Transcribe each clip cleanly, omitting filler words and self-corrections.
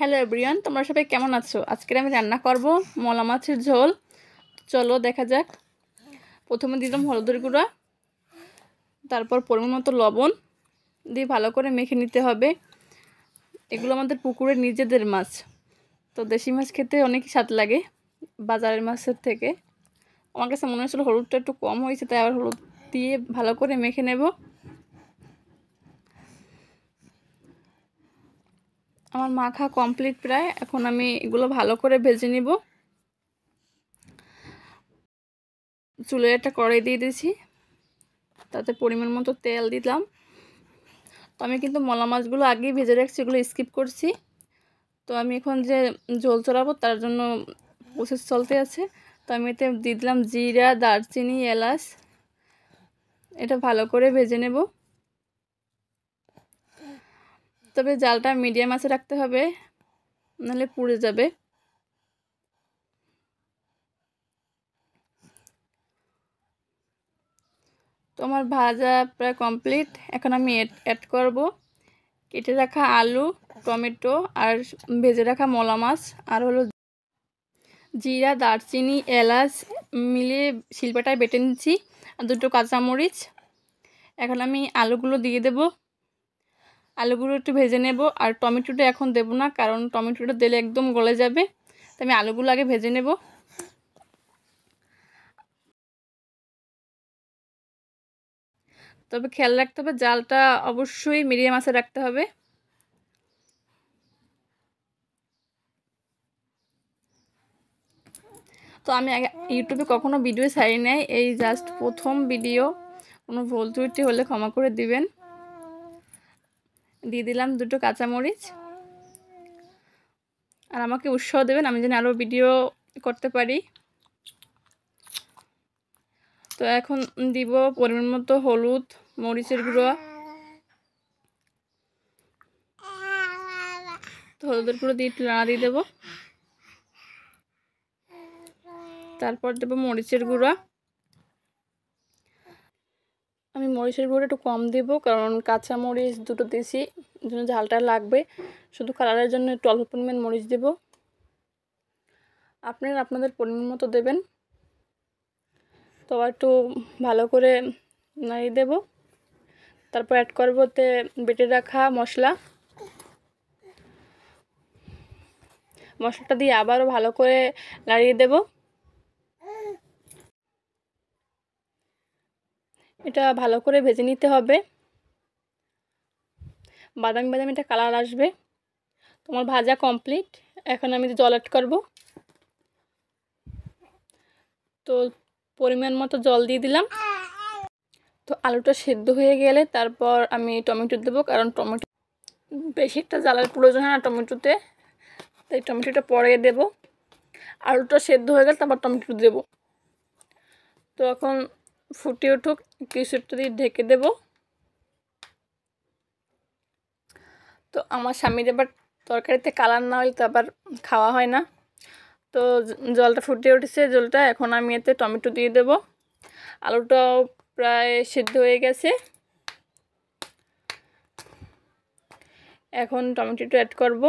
Hello everyone, তোমরা সবাই কেমন আছো? আজকে আমি রান্না করব মলা মাছের ঝোল। চলো দেখা যাক। প্রথমে দিলাম হলুদের গুঁড়া, তারপর পরিমাণ মতো লবণ দিয়ে ভালো করে মেখে নিতে হবে। এগুলো আমাদের পুকুরের নিজেদের মাছ, তো দেশি মাছ খেতে অনেক স্বাদ লাগে বাজারের মাছের থেকে। আমার কাছে মনে হচ্ছিল হলুদটা একটু কম হয়েছে, তাই আবার হলুদ দিয়ে ভালো করে মেখে নেব। আমার মাখা কমপ্লিট প্রায়। এখন আমি এগুলো ভালো করে ভেজে নিব। চুলে একটা কড়াই দিয়ে দিয়েছি, তাতে পরিমাণ মতো তেল দিলাম। তো আমি কিন্তু মলা মাছগুলো আগেই ভেজে রাখছি, এগুলো স্কিপ করছি। তো আমি এখন যে ঝোল চড়াবো তার জন্য প্রসেস চলতে আছে। তো আমি এতে দিয়ে দিলাম জিরা, দারচিনি, এলাচ। এটা ভালো করে ভেজে নেব, তবে জালটা মিডিয়াম আঁচে রাখতে হবে, নাহলে পুড়ে যাবে। তো আমার ভাজা প্রায় কমপ্লিট। এখন আমি অ্যাড করব কেটে রাখা আলু, টমেটো আর ভেজে রাখা মলা মাছ, আর হলো জিরা, দারচিনি, এলাচ মিলিয়ে শিলপাটায় বেটে নিচ্ছি, আর দুটো কাঁচামরিচ। এখন আমি আলুগুলো দিয়ে দেব। আলুগুলো একটু ভেজে নেব, আর টমেটোটা এখন দেব না, কারণ টমেটোটা দিলে একদম গলে যাবে। তো আমি আলুগুলো আগে ভেজে নেব। তবে খেয়াল রাখতে হবে জালটা অবশ্যই মিডিয়াম আঁচে রাখতে হবে। তো আমি ইউটিউবে কখনো ভিডিও ছাড়ি নাই, এই জাস্ট প্রথম ভিডিও। কোনো ভুল ত্রুটি হলে ক্ষমা করে দিবেন। দিয়ে দিলাম দুটো কাঁচামরিচ, আর আমাকে উৎসাহ দেবেন আমি যেন আরও ভিডিও করতে পারি। তো এখন দিব পরিমাণ মতো হলুদ, মরিচের গুঁড়ো। তো হলুদের গুঁড়ো দিয়ে একটু নাড়া দিয়ে দেবো। তারপর দেবো মরিচের গুঁড়া। আমি মরিচের গুঁড়ো একটু কম দেব, কারণ কাঁচা মরিচ দুটো দিয়েছি, জন্য ঝালটা লাগবে। শুধু কালারের জন্য একটু অল্প পরিমাণ মরিচ দেব। আপনারা আপনাদের পরিমাণ মতো দেবেন। তো একটু ভালো করে নাড়িয়ে দেব। তারপর অ্যাড করব তে বেটে রাখা মশলাটা দিয়ে আবারও ভালো করে নাড়িয়ে দেব। এটা ভালো করে ভেজে নিতে হবে, বাদামি বাদামি একটা কালার আসবে। তোমার ভাজা কমপ্লিট। এখন আমি জল অ্যাড করব। তো পরিমাণ মতো জল দিয়ে দিলাম। তো আলুটা সেদ্ধ হয়ে গেলে তারপর আমি টমেটো দেবো, কারণ টমেটো বেশি একটা জ্বালার প্রয়োজন হয় না টমেটোতে, তাই টমেটোটা পরে দেব। আলুটা সেদ্ধ হয়ে গেলে তারপর টমেটো দেব। তো এখন ফুটে উঠুক, কিছুটা দিয়ে ঢেকে দেব। তো আমার স্বামীর এবার তরকারিতে কালার না হলে তো আবার খাওয়া হয় না। তো জলটা ফুটে উঠেছে, জলটা এখন আমি এতে টমেটো দিয়ে দেব। আলুটাও প্রায় সিদ্ধ হয়ে গেছে। এখন টমেটোটা অ্যাড করব।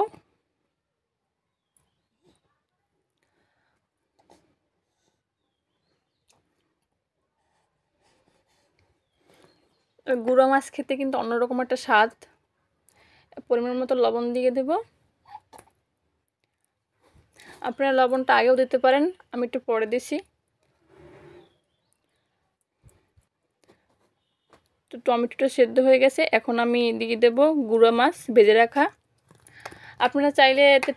গুঁড়ো মাছ খেতে কিন্তু অন্যরকম একটা স্বাদ। পরিমাণ মতো লবণ দিয়ে দেব। আপনারা লবণটা আগেও দিতে পারেন, আমি একটু পরে দিছি। তো টমেটোটা সেদ্ধ হয়ে গেছে, এখন আমি দিয়ে দেব গুঁড়ো মাছ ভেজে রাখা। আপনারা চাইলে এতে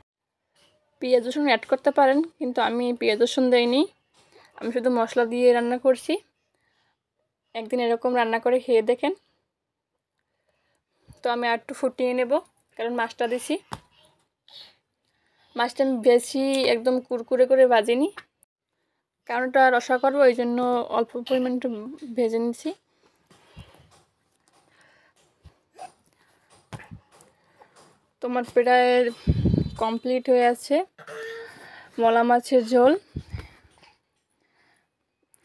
পেঁয়াজ রসুন অ্যাড করতে পারেন, কিন্তু আমি পেঁয়াজ রসুন দেইনি, আমি শুধু মশলা দিয়ে রান্না করছি। একদিন এরকম রান্না করে খেয়ে দেখেন। তো আমি আর একটু ফুটিয়ে নেব, কারণ মাছটা দিছি। মাছটা আমি বেশি একদম কুরকুরে করে ভাজিনি, কারণ ওটা রসা করবো, ওই জন্য অল্প পরিমাণ একটু ভেজে নিচ্ছি। তোমার প্রায় কমপ্লিট হয়ে আছে মলা মাছের ঝোল।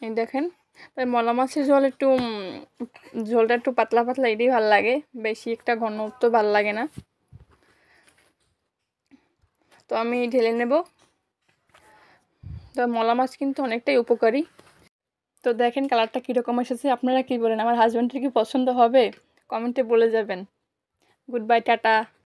এই দেখেন, তাই মলা মাছের ঝোল একটু ঝোলটা একটু পাতলা পাতলা, এটাই ভালো লাগে, বেশি একটা ঘন তো ভালো লাগে না। তো আমি ঢেলে নেব। তো মলা মাছ কিন্তু অনেকটাই উপকারী। তো দেখেন কালারটা কীরকম এসেছে, আপনারা কী বলেন? আমার হাজব্যান্ডের কি পছন্দ হবে? কমেন্টে বলে যাবেন। Good bye, tata.